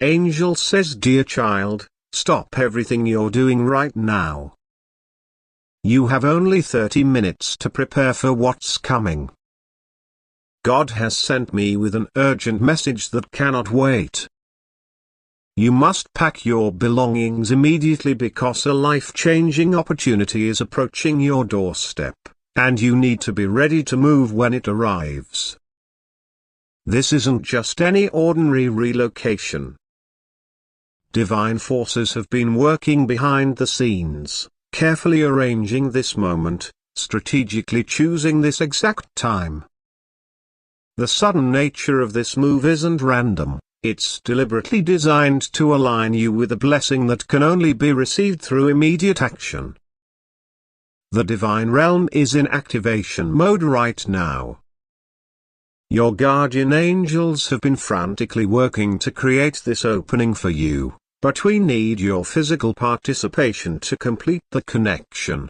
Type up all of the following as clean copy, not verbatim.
Angel says, dear child, stop everything you're doing right now. You have only 30 minutes to prepare for what's coming. God has sent me with an urgent message that cannot wait. You must pack your belongings immediately because a life-changing opportunity is approaching your doorstep, and you need to be ready to move when it arrives. This isn't just any ordinary relocation. Divine forces have been working behind the scenes, carefully arranging this moment, strategically choosing this exact time. The sudden nature of this move isn't random, it's deliberately designed to align you with a blessing that can only be received through immediate action. The divine realm is in activation mode right now. Your guardian angels have been frantically working to create this opening for you, but we need your physical participation to complete the connection.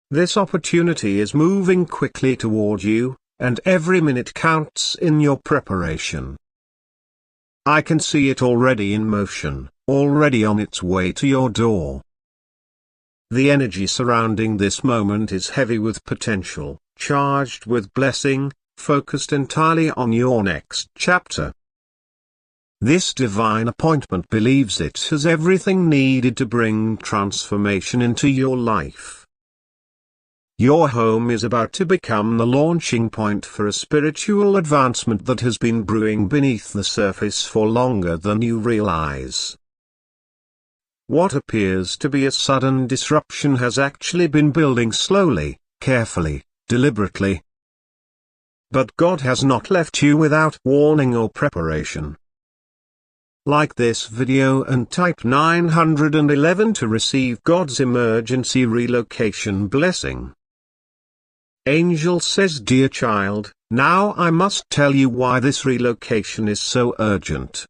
This opportunity is moving quickly toward you, and every minute counts in your preparation. I can see it already in motion, already on its way to your door. The energy surrounding this moment is heavy with potential, charged with blessing, focused entirely on your next chapter. This divine appointment believes it has everything needed to bring transformation into your life. Your home is about to become the launching point for a spiritual advancement that has been brewing beneath the surface for longer than you realize. What appears to be a sudden disruption has actually been building slowly, carefully, deliberately. But God has not left you without warning or preparation. Like this video and type 911 to receive God's emergency relocation blessing. Angel says, dear child, now I must tell you why this relocation is so urgent.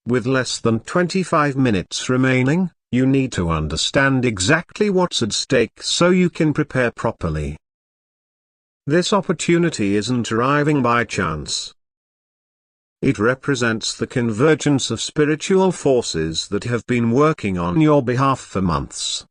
With less than 25 minutes remaining, you need to understand exactly what's at stake so you can prepare properly. This opportunity isn't arriving by chance. It represents the convergence of spiritual forces that have been working on your behalf for months.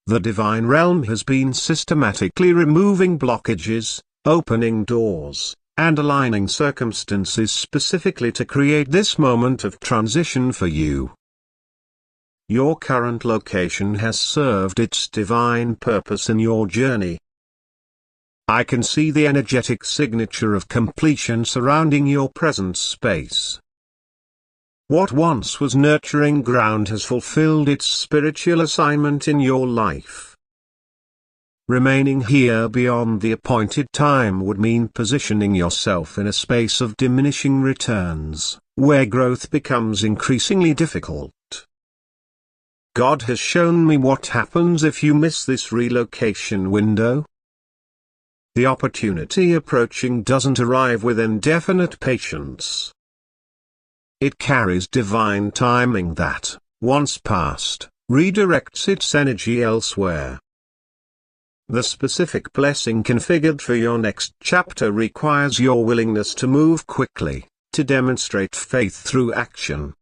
The divine realm has been systematically removing blockages, opening doors, and aligning circumstances specifically to create this moment of transition for you. Your current location has served its divine purpose in your journey. I can see the energetic signature of completion surrounding your present space. What once was nurturing ground has fulfilled its spiritual assignment in your life. Remaining here beyond the appointed time would mean positioning yourself in a space of diminishing returns, where growth becomes increasingly difficult. God has shown me what happens if you miss this relocation window. The opportunity approaching doesn't arrive with indefinite patience. It carries divine timing that, once passed, redirects its energy elsewhere. The specific blessing configured for your next chapter requires your willingness to move quickly, to demonstrate faith through action.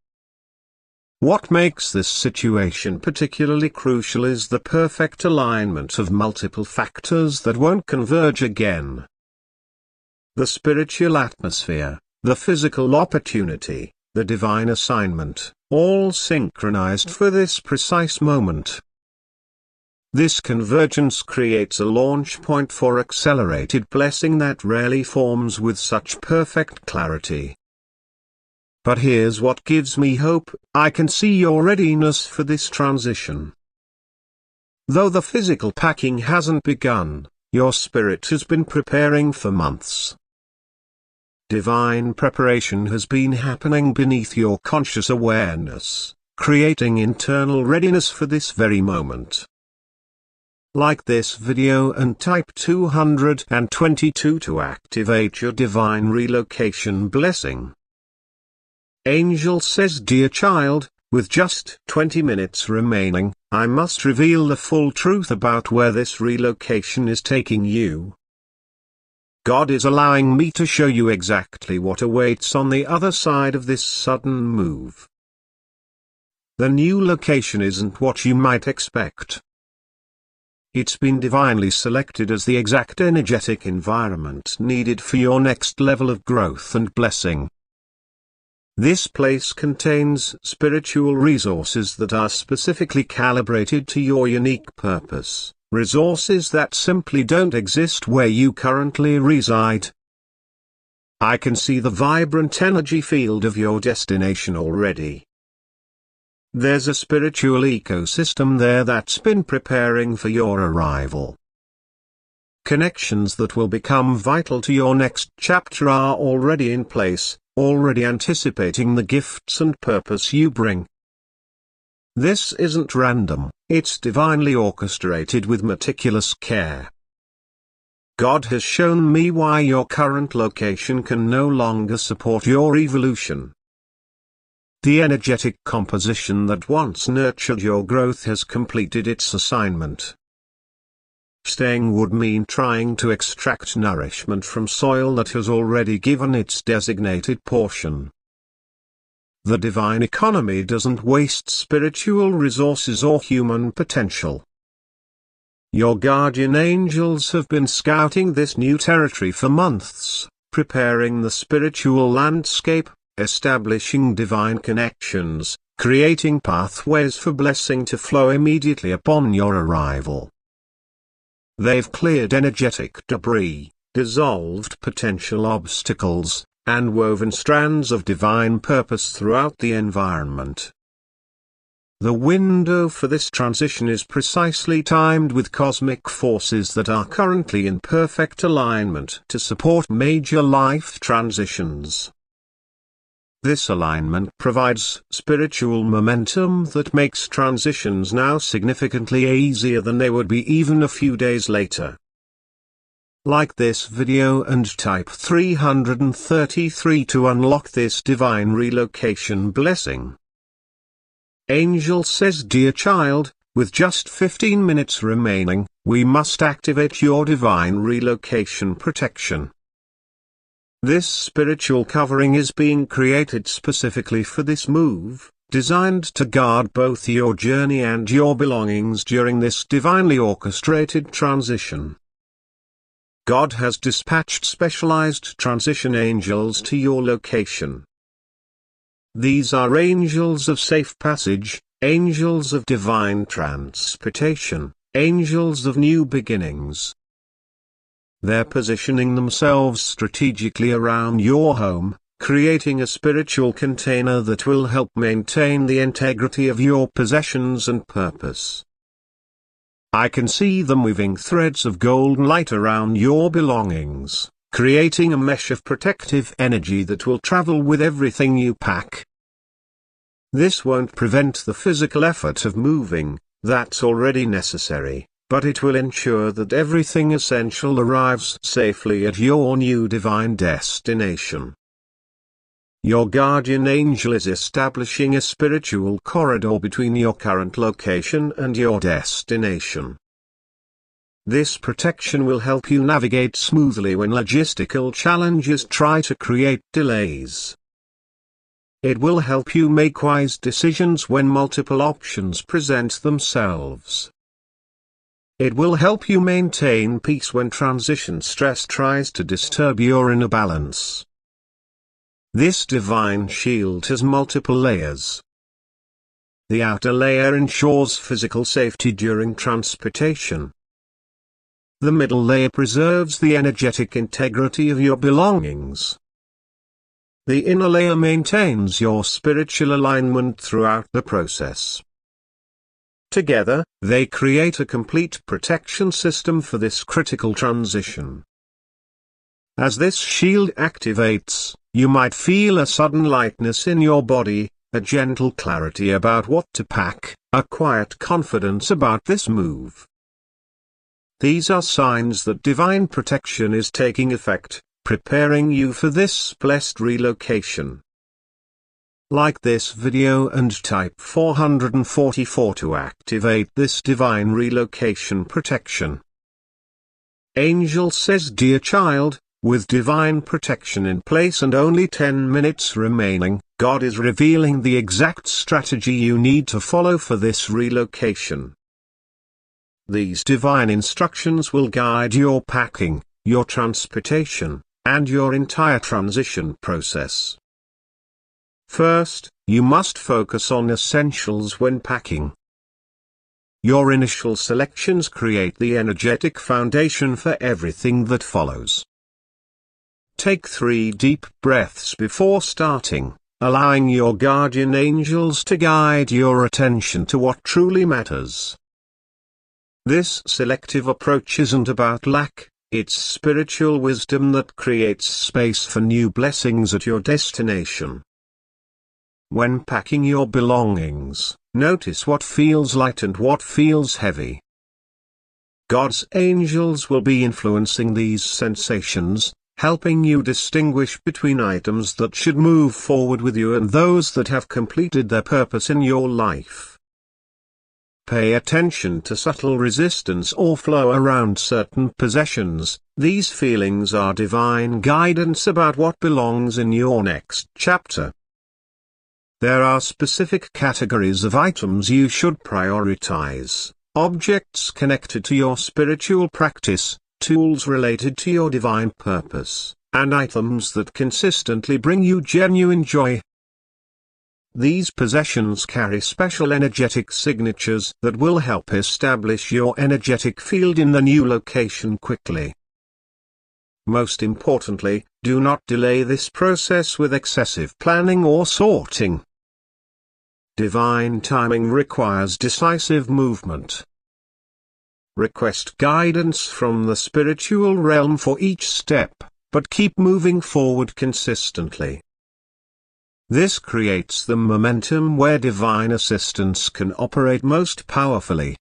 What makes this situation particularly crucial is the perfect alignment of multiple factors that won't converge again. The spiritual atmosphere, the physical opportunity, the divine assignment, all synchronized for this precise moment. This convergence creates a launch point for accelerated blessing that rarely forms with such perfect clarity. But here's what gives me hope: I can see your readiness for this transition. Though the physical packing hasn't begun, your spirit has been preparing for months. Divine preparation has been happening beneath your conscious awareness, creating internal readiness for this very moment. Like this video and type 222 to activate your divine relocation blessing. Angel says, dear child, with just 20 minutes remaining, I must reveal the full truth about where this relocation is taking you. God is allowing me to show you exactly what awaits on the other side of this sudden move. The new location isn't what you might expect. It's been divinely selected as the exact energetic environment needed for your next level of growth and blessing. This place contains spiritual resources that are specifically calibrated to your unique purpose, resources that simply don't exist where you currently reside. I can see the vibrant energy field of your destination already. There's a spiritual ecosystem there that's been preparing for your arrival. Connections that will become vital to your next chapter are already in place, already anticipating the gifts and purpose you bring. This isn't random, it's divinely orchestrated with meticulous care. God has shown me why your current location can no longer support your evolution. The energetic composition that once nurtured your growth has completed its assignment. Staying would mean trying to extract nourishment from soil that has already given its designated portion. The divine economy doesn't waste spiritual resources or human potential. Your guardian angels have been scouting this new territory for months, preparing the spiritual landscape, establishing divine connections, creating pathways for blessing to flow immediately upon your arrival. They've cleared energetic debris, dissolved potential obstacles, and woven strands of divine purpose throughout the environment. The window for this transition is precisely timed with cosmic forces that are currently in perfect alignment to support major life transitions. This alignment provides spiritual momentum that makes transitions now significantly easier than they would be even a few days later. Like this video and type 333 to unlock this divine relocation blessing. Angel says, dear child, with just 15 minutes remaining, we must activate your divine relocation protection. This spiritual covering is being created specifically for this move, designed to guard both your journey and your belongings during this divinely orchestrated transition. God has dispatched specialized transition angels to your location. These are angels of safe passage, angels of divine transportation, angels of new beginnings. They're positioning themselves strategically around your home, creating a spiritual container that will help maintain the integrity of your possessions and purpose. I can see them weaving threads of golden light around your belongings, creating a mesh of protective energy that will travel with everything you pack. This won't prevent the physical effort of moving, that's already necessary, but it will ensure that everything essential arrives safely at your new divine destination. Your guardian angel is establishing a spiritual corridor between your current location and your destination. This protection will help you navigate smoothly when logistical challenges try to create delays. It will help you make wise decisions when multiple options present themselves. It will help you maintain peace when transition stress tries to disturb your inner balance. This divine shield has multiple layers. The outer layer ensures physical safety during transportation. The middle layer preserves the energetic integrity of your belongings. The inner layer maintains your spiritual alignment throughout the process. Together, they create a complete protection system for this critical transition. As this shield activates, you might feel a sudden lightness in your body, a gentle clarity about what to pack, a quiet confidence about this move. These are signs that divine protection is taking effect, preparing you for this blessed relocation. Like this video and type 444 to activate this divine relocation protection. Angel says, dear child, With divine protection in place and only 10 minutes remaining, God is revealing the exact strategy you need to follow for this relocation. These divine instructions will guide your packing, your transportation, and your entire transition process. First, you must focus on essentials when packing. Your initial selections create the energetic foundation for everything that follows. Take 3 deep breaths before starting, allowing your guardian angels to guide your attention to what truly matters. This selective approach isn't about lack, it's spiritual wisdom that creates space for new blessings at your destination. When packing your belongings, notice what feels light and what feels heavy. God's angels will be influencing these sensations, helping you distinguish between items that should move forward with you and those that have completed their purpose in your life. Pay attention to subtle resistance or flow around certain possessions. These feelings are divine guidance about what belongs in your next chapter. There are specific categories of items you should prioritize: objects connected to your spiritual practice, tools related to your divine purpose, and items that consistently bring you genuine joy. These possessions carry special energetic signatures that will help establish your energetic field in the new location quickly. Most importantly, do not delay this process with excessive planning or sorting. Divine timing requires decisive movement. Request guidance from the spiritual realm for each step, but keep moving forward consistently. This creates the momentum where divine assistance can operate most powerfully.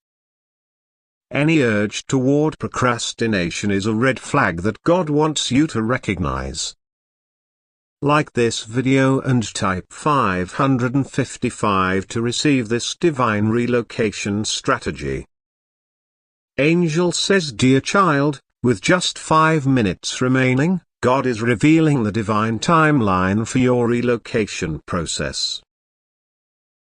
Any urge toward procrastination is a red flag that God wants you to recognize. Like this video and type 555 to receive this divine relocation strategy. Angel says, "Dear child, with just 5 minutes remaining, God is revealing the divine timeline for your relocation process.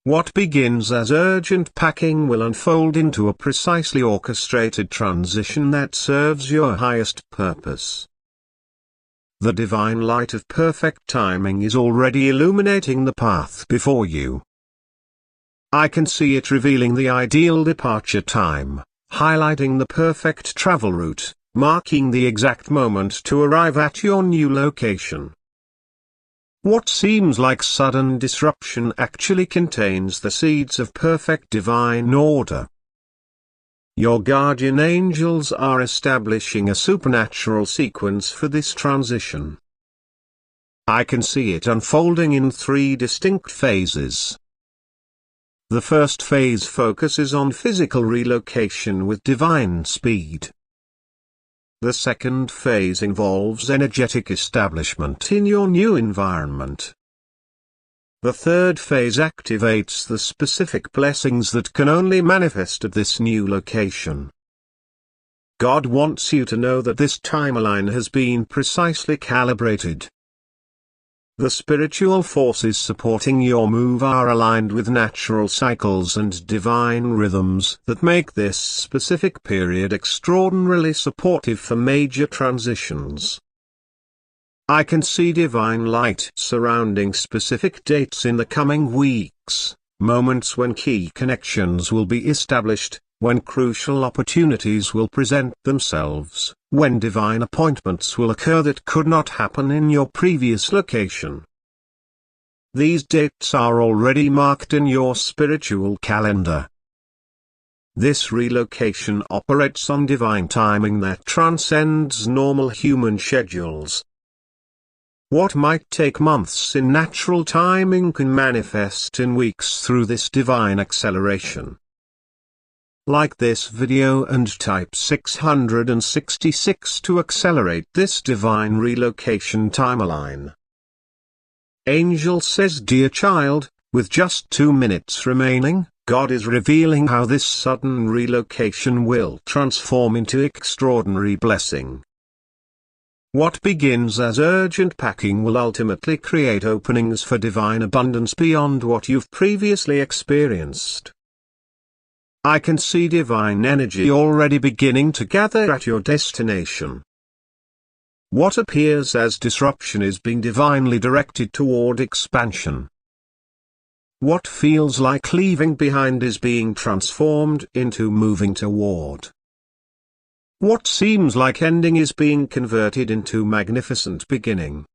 What begins as urgent packing will unfold into a precisely orchestrated transition that serves your highest purpose. The divine light of perfect timing is already illuminating the path before you. I can see it revealing the ideal departure time, highlighting the perfect travel route, marking the exact moment to arrive at your new location. What seems like sudden disruption actually contains the seeds of perfect divine order. Your guardian angels are establishing a supernatural sequence for this transition. I can see it unfolding in 3 distinct phases. The first phase focuses on physical relocation with divine speed. The second phase involves energetic establishment in your new environment. The third phase activates the specific blessings that can only manifest at this new location. God wants you to know that this timeline has been precisely calibrated. The spiritual forces supporting your move are aligned with natural cycles and divine rhythms that make this specific period extraordinarily supportive for major transitions. I can see divine light surrounding specific dates in the coming weeks, moments when key connections will be established, when crucial opportunities will present themselves, when divine appointments will occur that could not happen in your previous location. These dates are already marked in your spiritual calendar. This relocation operates on divine timing that transcends normal human schedules. What might take months in natural timing can manifest in weeks through this divine acceleration. Like this video and type 666 to accelerate this divine relocation timeline. Angel says, "Dear child, with just 2 minutes remaining, God is revealing how this sudden relocation will transform into extraordinary blessing. What begins as urgent packing will ultimately create openings for divine abundance beyond what you've previously experienced. I can see divine energy already beginning to gather at your destination. What appears as disruption is being divinely directed toward expansion. What feels like leaving behind is being transformed into moving toward. What seems like ending is being converted into magnificent beginning.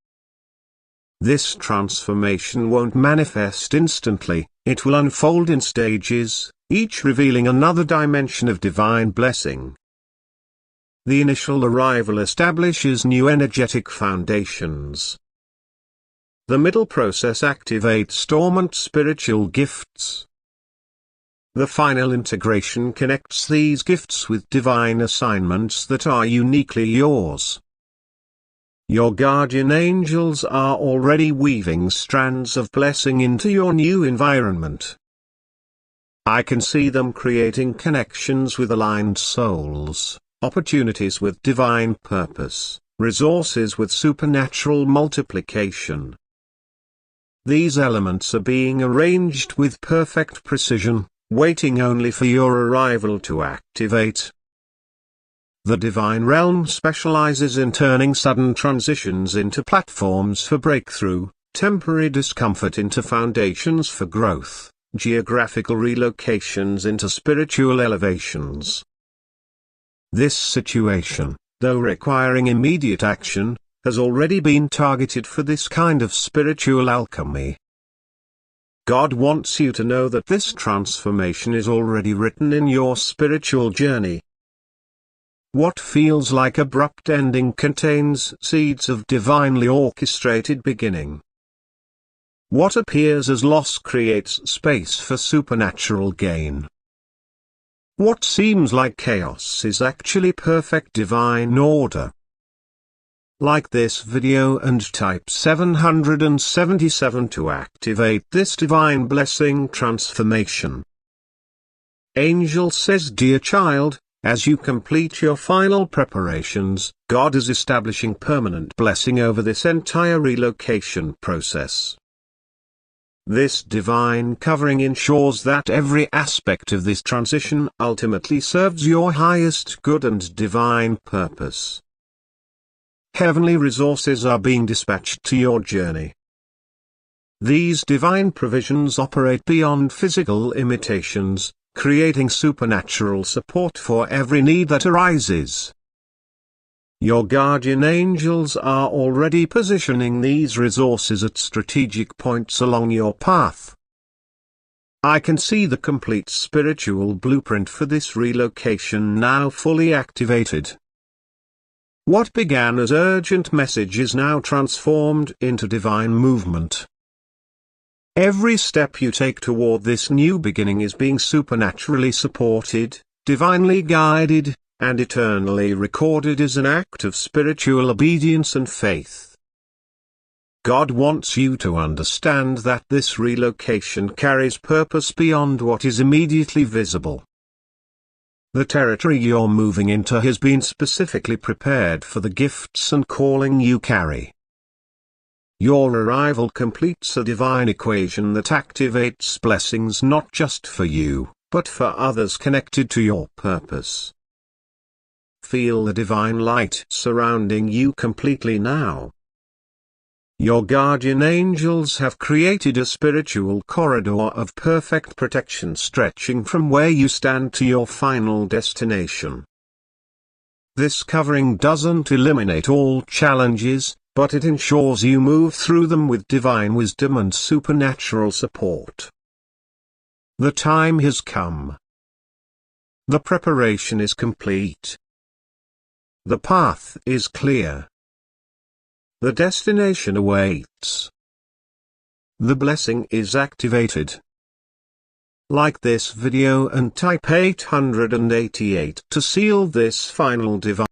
This transformation won't manifest instantly, it will unfold in stages, each revealing another dimension of divine blessing. The initial arrival establishes new energetic foundations. The middle process activates dormant spiritual gifts. The final integration connects these gifts with divine assignments that are uniquely yours. Your guardian angels are already weaving strands of blessing into your new environment. I can see them creating connections with aligned souls, opportunities with divine purpose, resources with supernatural multiplication. These elements are being arranged with perfect precision, waiting only for your arrival to activate. The divine realm specializes in turning sudden transitions into platforms for breakthrough, temporary discomfort into foundations for growth, geographical relocations into spiritual elevations. This situation, though requiring immediate action, has already been targeted for this kind of spiritual alchemy. God wants you to know that this transformation is already written in your spiritual journey. What feels like abrupt ending contains seeds of divinely orchestrated beginning. What appears as loss creates space for supernatural gain. What seems like chaos is actually perfect divine order. Like this video and type 777 to activate this divine blessing transformation. Angel says, dear child, as you complete your final preparations, God is establishing permanent blessing over this entire relocation process. This divine covering ensures that every aspect of this transition ultimately serves your highest good and divine purpose. Heavenly resources are being dispatched to your journey. These divine provisions operate beyond physical limitations, creating supernatural support for every need that arises. Your guardian angels are already positioning these resources at strategic points along your path. I can see the complete spiritual blueprint for this relocation now fully activated. What began as urgent message is now transformed into divine movement. Every step you take toward this new beginning is being supernaturally supported, divinely guided, and eternally recorded as an act of spiritual obedience and faith. God wants you to understand that this relocation carries purpose beyond what is immediately visible. The territory you're moving into has been specifically prepared for the gifts and calling you carry. Your arrival completes a divine equation that activates blessings not just for you, but for others connected to your purpose. Feel the divine light surrounding you completely now. Your guardian angels have created a spiritual corridor of perfect protection stretching from where you stand to your final destination. This covering doesn't eliminate all challenges, but it ensures you move through them with divine wisdom and supernatural support. The time has come. The preparation is complete. The path is clear. The destination awaits. The blessing is activated. Like this video and type 888 to seal this final divine